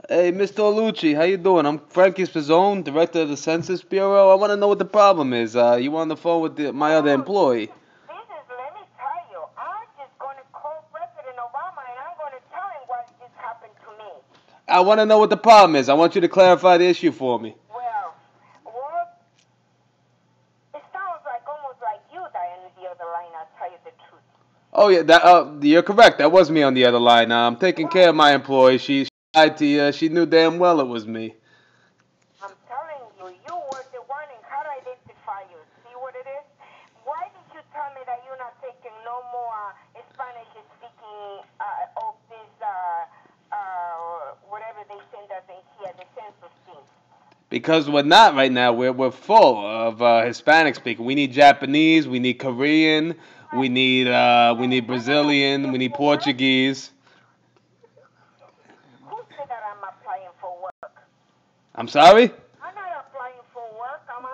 Hey, Mr. Olucci, how you doing? I'm Frankie Spizzone, director of the Census Bureau. I want to know what the problem is. You on the phone with my other employee? Let me tell you, I'm just going to call President Obama and I'm going to tell him what just happened to me. I want to know what the problem is. I want you to clarify the issue for me. Well, it sounds like almost like you dying on the other line, I'll tell you the truth. Oh yeah, you're correct. That was me on the other line. I'm taking care of my employee. She lied to you. She knew damn well it was me. I'm telling you, you were the one, and how to identify you. See what it is? Why did you tell me that you're not taking no more Spanish-speaking of this, whatever they send us in here, the census thing? Because we're not right now. We're full of Hispanic speaking. We need Japanese. We need Korean. We need Brazilian. We need Portuguese. Who said that I'm applying for work? I'm sorry? I'm not applying for work. I'm an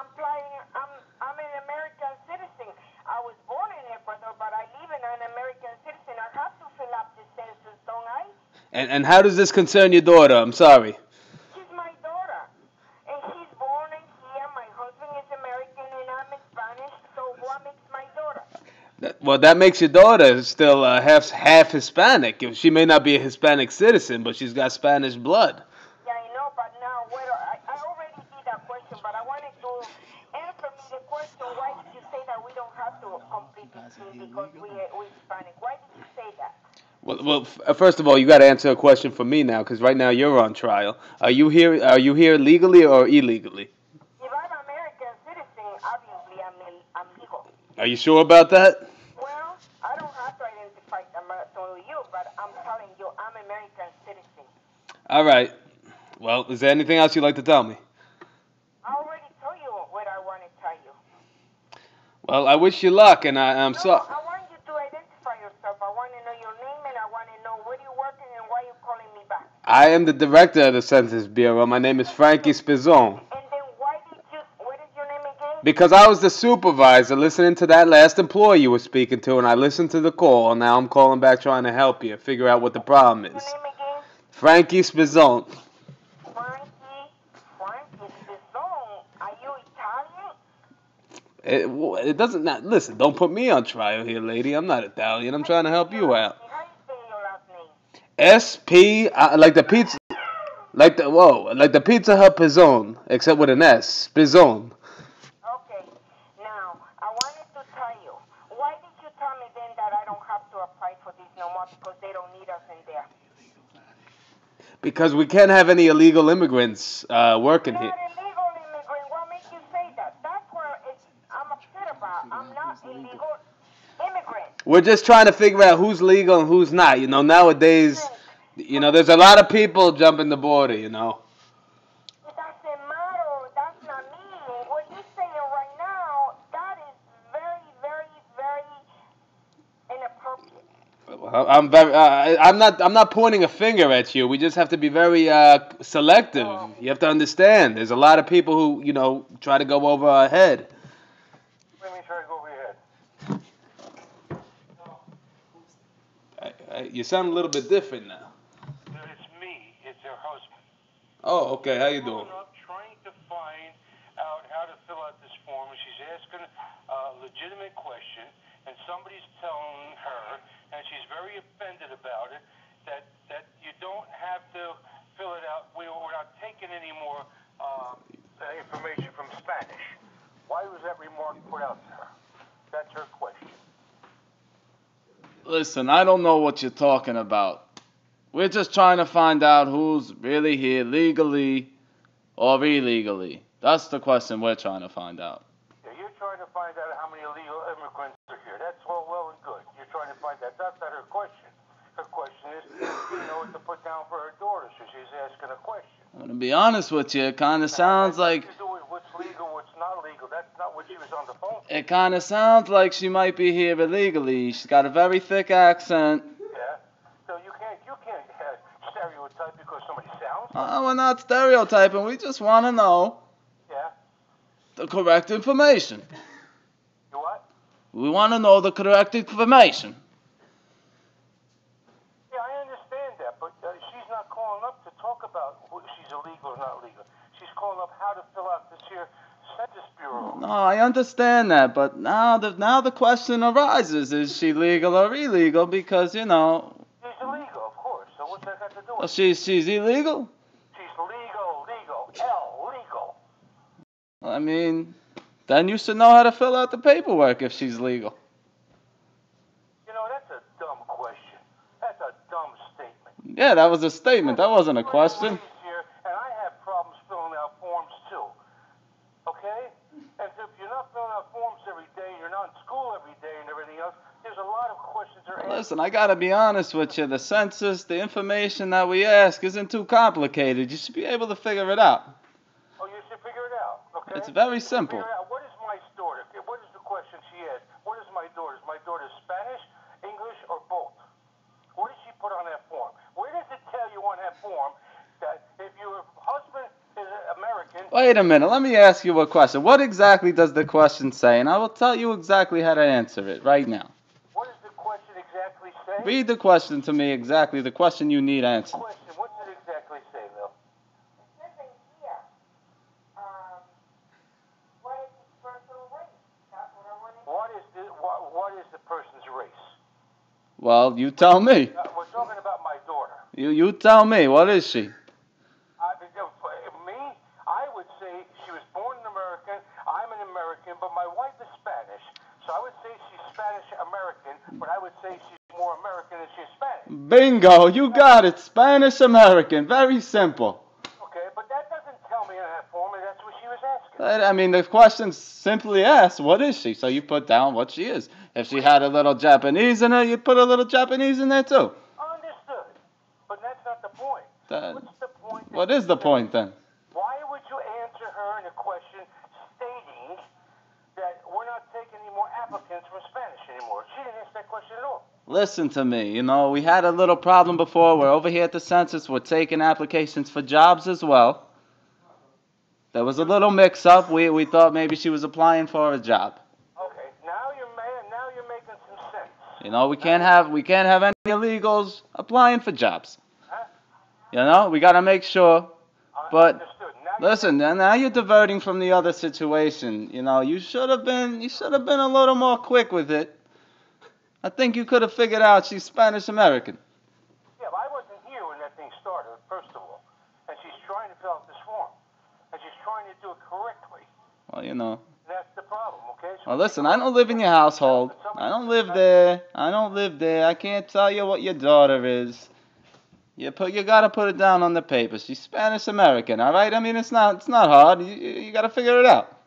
American citizen. I was born in Ecuador, but I live in an American citizen. I have to fill up the census, don't I? And how does this concern your daughter? I'm sorry. She's my daughter. And she's born in here. My husband is American and I'm Spanish. So what makes my daughter? Well, that makes your daughter still half Hispanic. She may not be a Hispanic citizen, but she's got Spanish blood. Yeah, I know, but now, I already did that question, but I wanted to answer me the question, why did you say that we don't have to complete this thing because we're Hispanic? Why did you say that? Well, first of all, you got to answer a question for me now, because right now you're on trial. Are you here legally or illegally? If I'm an American citizen, obviously I'm legal. Are you sure about that? Well, I don't have to identify to you, but I'm telling you, I'm American citizen. All right. Well, is there anything else you'd like to tell me? I already told you what I want to tell you. Well, I wish you luck, and I'm sorry. I want you to identify yourself. I want to know your name, and I want to know where you're working and why you're calling me back. I am the director of the Census Bureau. My name is Frankie Spizzone. And then what is your name again? Because I was the supervisor listening to that last employee you were speaking to, and I listened to the call, and now I'm calling back trying to help you figure out what the problem is. Your name again? Frankie Spizzone. Frankie Spizzone. Are you Italian? It doesn't not listen. Don't put me on trial here, lady. I'm not Italian. I'm trying to help you out. How do you say your last name? SP, like the pizza, like the Pizza Hut Pizzone, except with an S. Spizzone. Okay. Now I wanted to tell you. Why did you tell me then that I don't have to apply for this no more because they don't need us in there? Because we can't have any illegal immigrants working here. Not illegal immigrant. What makes you say that? That's where I'm upset about. I'm not illegal immigrant. We're just trying to figure out who's legal and who's not. You know, nowadays, there's a lot of people jumping the border, It doesn't matter. That's not me. What you're saying right now, that is very, very, very inappropriate. I'm not pointing a finger at you. We just have to be very selective. You have to understand. There's a lot of people who, try to go over our head. Let me try to go over your head. You sound a little bit different now. It's me. It's her husband. Oh, okay. How you doing? I'm trying to find out how to fill out this form, and she's asking a legitimate question, and somebody's telling her, and she's very offended about it, that you don't have to fill it out. We're not taking any more information from Spanish. Why was that remark put out to her? That's her question. Listen, I don't know what you're talking about. We're just trying to find out who's really here legally or illegally. That's the question we're trying to find out. Yeah, you're trying to find out how many illegal immigrants are here. That's all well and good. You're trying to find that. That's not her question. Her question is, you know what to put down for her daughter, so she's asking a question. Well, to be honest with you, it kind of sounds like... To do with what's legal, what's not legal. That's not what she was on the phone for. It kind of sounds like she might be here illegally. She's got a very thick accent. Yeah? So you can't stereotype because somebody sounds We're not stereotyping. We just want to know Yeah? the correct information. You what? We want to know the correct information. Yeah, I understand that, but she's not calling up to talk about No, I understand that, but now the question arises: is she legal or illegal? Because She's illegal, of course. So what's that got to do with it? she's illegal. She's legal. Legal. I mean, then you should know how to fill out the paperwork if she's legal. You know, that's a dumb question. That's a dumb statement. Yeah, that was a statement. That wasn't a question. Here, and I have problems filling out forms too. Okay? And if you're not filling out forms every day, you're not in school every day and everything else, there's a lot of questions that are Listen, I gotta be honest with you. The census, the information that we ask isn't too complicated. You should be able to figure it out. Oh, you should figure it out, okay? It's very simple. Figure out, what is my daughter? What is the question she asked? What is my daughter? Is my daughter Spanish, English, or both? What did she put on that form? Where does it tell you on that form that if your husband is American... Wait a minute. Let me ask you a question. What exactly does the question say? And I will tell you exactly how to answer it right now. What does the question exactly say? Read the question to me exactly, the question you need answered. Question, what's it exactly say, Lil? It says in here, what is his personal race? That's what I want to know. What is the person's race? Well, you tell me. We're talking about my daughter. You tell me. What is she? Me, I would say she was born an American. I'm an American, but my wife is Spanish. So I would say she's Spanish-American, but I would say she's more American than she's Spanish. Bingo. You got it. Spanish-American. Very simple. Okay, but that doesn't tell me on that form, and that's what she was asking. I mean, the question simply asks, what is she? So you put down what she is. If she had a little Japanese in her, you put a little Japanese in there too. Understood. But that's not the point. What's the point? What is the point then? Why would you answer her in a question stating that we're not taking any more applicants from Spanish anymore? She didn't ask that question at all. Listen to me. You know, we had a little problem before. We're over here at the census. We're taking applications for jobs as well. There was a little mix-up. We thought maybe she was applying for a job. Okay, now you're making some sense. You know, we can't have any illegals applying for jobs. Huh? You know, we got to make sure. But Understood. listen, now you're diverting from the other situation. You know, you should have been a little more quick with it. I think you could have figured out she's Spanish American. Yeah, but I wasn't here when that thing started, first of all. And she's trying to fill out this form. And she's trying to do it correctly. Well, you know. That's the problem, okay? So Well, listen, I don't live in your household. I don't live there. I can't tell you what your daughter is. You gotta put it down on the paper. She's Spanish American, all right? I mean, it's not hard. You gotta figure it out.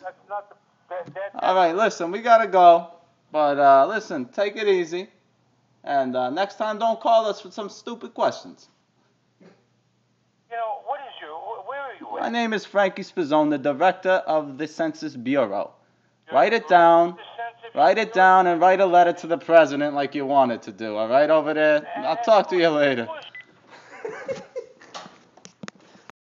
that's not the... All right, listen, we gotta go. But listen, take it easy. And next time, don't call us with some stupid questions. You know, where are you at? My name is Frankie Spizzone, the director of the Census Bureau. Write it down. Write it down and write a letter to the president like you wanted to do. All right, over there? I'll talk to you later.